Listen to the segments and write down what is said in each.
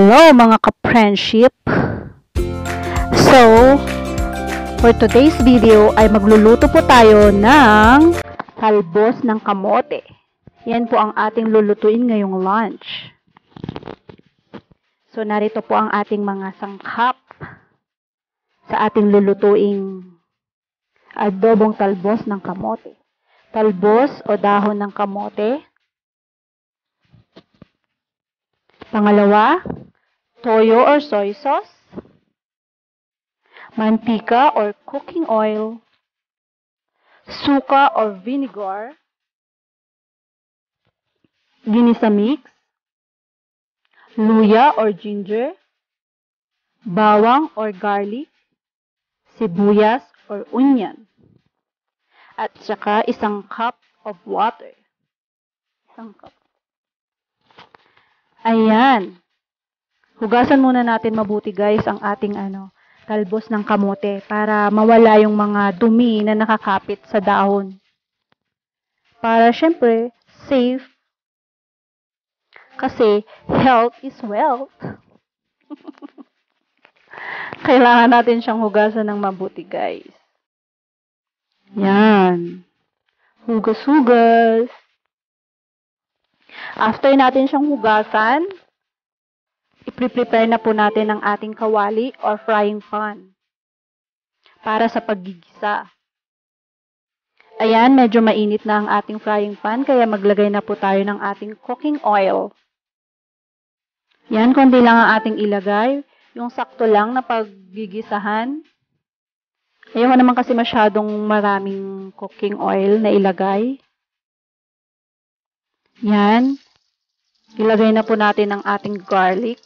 Hello mga ka-friendship! So, for today's video ay magluluto po tayo ng talbos ng kamote. Yan po ang ating lulutuin ngayong lunch. So, narito po ang ating mga sangkap sa ating lulutuing adobong talbos ng kamote. Talbos o dahon ng kamote. Pangalawa, toyo or soy sauce, mantika or cooking oil, suka or vinegar, ginisa mix, luya or ginger, bawang or garlic, sibuyas or onion, at saka isang cup of water. Isang cup. Ayan. Hugasan muna natin mabuti guys ang ating talbos ng kamote para mawala yung mga dumi na nakakapit sa dahon. Para syempre, safe. Kasi health is wealth. Kailangan natin siyang hugasan ng mabuti guys. Yan. Hugas-hugas. After natin siyang hugasan, i-prepare na po natin ang ating kawali or frying pan para sa paggigisa. Ayan, medyo mainit na ang ating frying pan, kaya maglagay na po tayo ng ating cooking oil. Yan, konti lang ang ating ilagay. Yung sakto lang na paggigisahan. Ayaw naman kasi masyadong maraming cooking oil na ilagay. Yan. Ilagay na po natin ang ating garlic.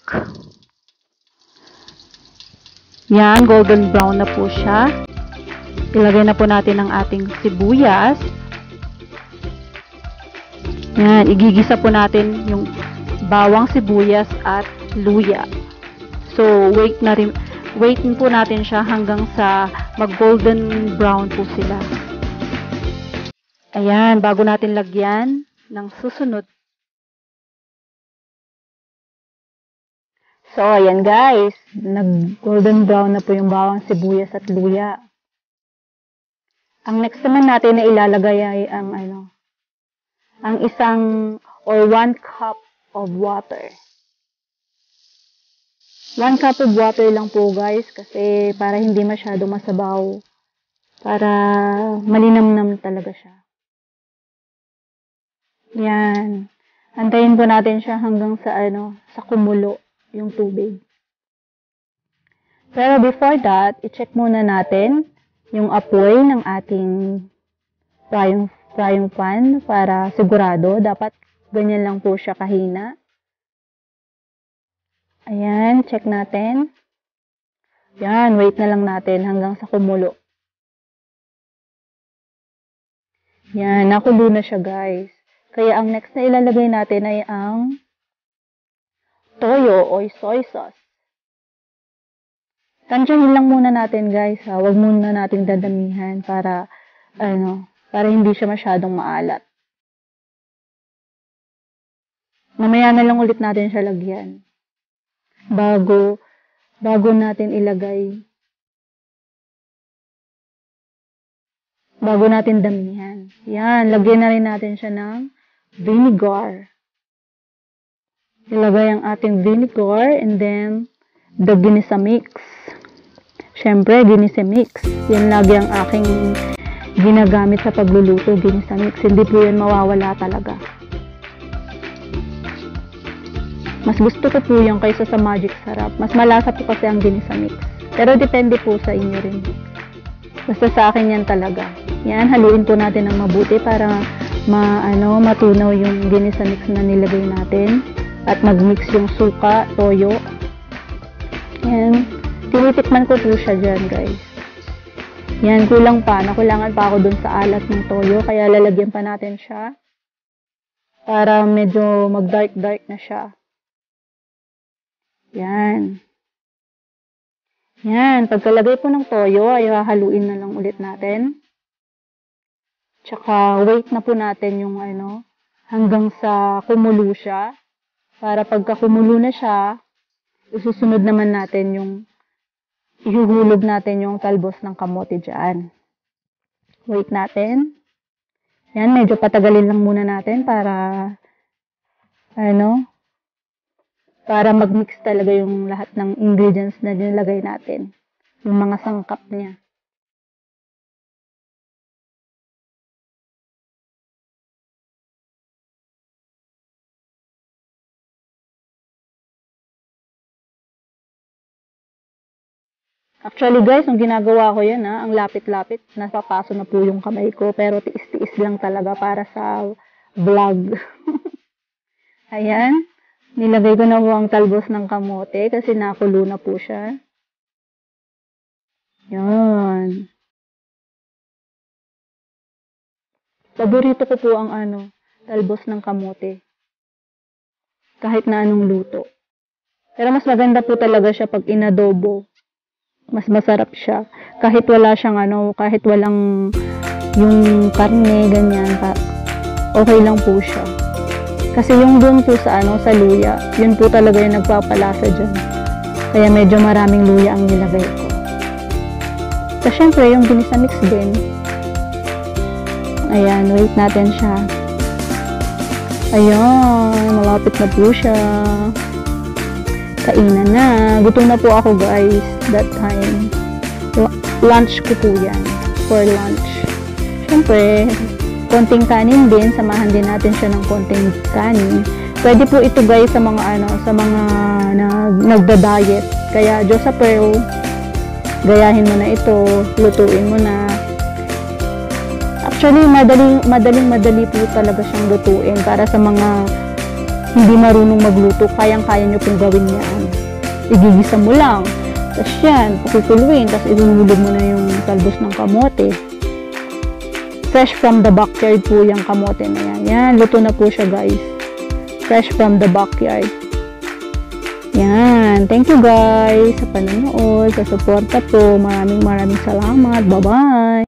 Yan, golden brown na po siya. Ilagay na po natin ang ating sibuyas. Yan, igigisa po natin yung bawang, sibuyas at luya. So, wait po natin siya hanggang sa mag-golden brown po sila. Ayan, bago natin lagyan ng susunod. So, ayan guys, nag-golden brown na po yung bawang, sibuyas at luya. Ang next naman natin na ilalagay ay ang isang or 1 cup of water. 1 cup of water lang po guys kasi para hindi masyado masabaw. Para malinamnam talaga siya. Yan. Antayin po natin siya hanggang sa kumulo yung tubig. Pero before that, i-check muna natin yung apoy ng ating frying pan para sigurado. Dapat ganyan lang po siya kahina. Ayan, check natin. Yan, wait na lang natin hanggang sa kumulo. Yan, nakulo na siya guys. Kaya ang next na ilalagay natin ay ang toyo o soy sauce. Tansyahin lang muna natin guys ha. Huwag muna natin dadamihan para hindi siya masyadong maalat. Mamaya na lang ulit natin siya lagyan. Bago natin ilagay. Bago natin damihan. Yan, lagyan na rin natin siya ng vinegar. Ilagay ang ating vinegar and then the ginisa mix. Syempre, ginisa mix. Yan lagi ang aking ginagamit sa pagluluto, ginisa mix. Hindi po yan mawawala talaga. Mas gusto ko po yan kaysa sa magic sarap. Mas malasa po kasi ang ginisa mix. Pero depende po sa inyo rin. Basta sa akin yan talaga. Yan, haluin po natin ng mabuti para matunaw yung ginisa mix na nilagay natin. At mag-mix yung suka, toyo. Yan. Tinitikman ko po siya dyan, guys. Yan, kulang pa. Nakulangan pa ako dun sa alat ng toyo. Kaya lalagyan pa natin siya. Para medyo mag-dark-dark na siya. Yan. Yan. Pagkalagay po ng toyo, ay hahaluin na lang ulit natin. Tsaka, wait na po natin yung hanggang sa kumulo siya. Para pagka kumulo na siya, Susunod naman natin yung ihuhulog natin yung talbos ng kamote dyan. Wait natin. Yan, medyo patagalin lang muna natin para mag-mix talaga yung lahat ng ingredients na nilagay natin. Yung mga sangkap niya. Actually guys, yung ginagawa ko yan ang lapit-lapit, napapaso na po yung kamay ko, pero tiis-tiis lang talaga para sa vlog. Ayan, nilagay ko na po ang talbos ng kamote kasi nakulo na po siya. Yan. Paborito ko po ang talbos ng kamote. Kahit na anong luto. Pero mas maganda po talaga siya pag inadobo. Mas masarap siya. Kahit wala siyang kahit walang yung karne, ganyan, okay lang po siya. Kasi yung dun po sa sa luya, yun po talaga yung nagpapalasa dyan. Kaya medyo maraming luya ang nilagay ko. So, syempre, yung ginisa mix din. Ayan, wait natin siya. Ayan, malapit na po siya. Kainan na. Gutom na po ako guys that time. Lunch ko po yan. For lunch. Siyempre, konting kanin din. Samahan din natin siya ng konting kanin. Pwede po ito guys sa mga nagda-diet. Kaya Diyos sa Pearl, gayahin mo na ito. Lutuin mo na. Actually, madali po talaga siyang lutuin para sa mga hindi marunong magluto, kayang-kaya nyo pong gawin yan. Igigisa mo lang. Tapos yan, pakikuluin. Tapos ihulog mo na yung talbos ng kamote. Fresh from the backyard po yung kamote na yan. Yan, luto na po siya guys. Fresh from the backyard. Yan. Thank you guys sa panonood, sa suporta po. Maraming salamat. Bye-bye!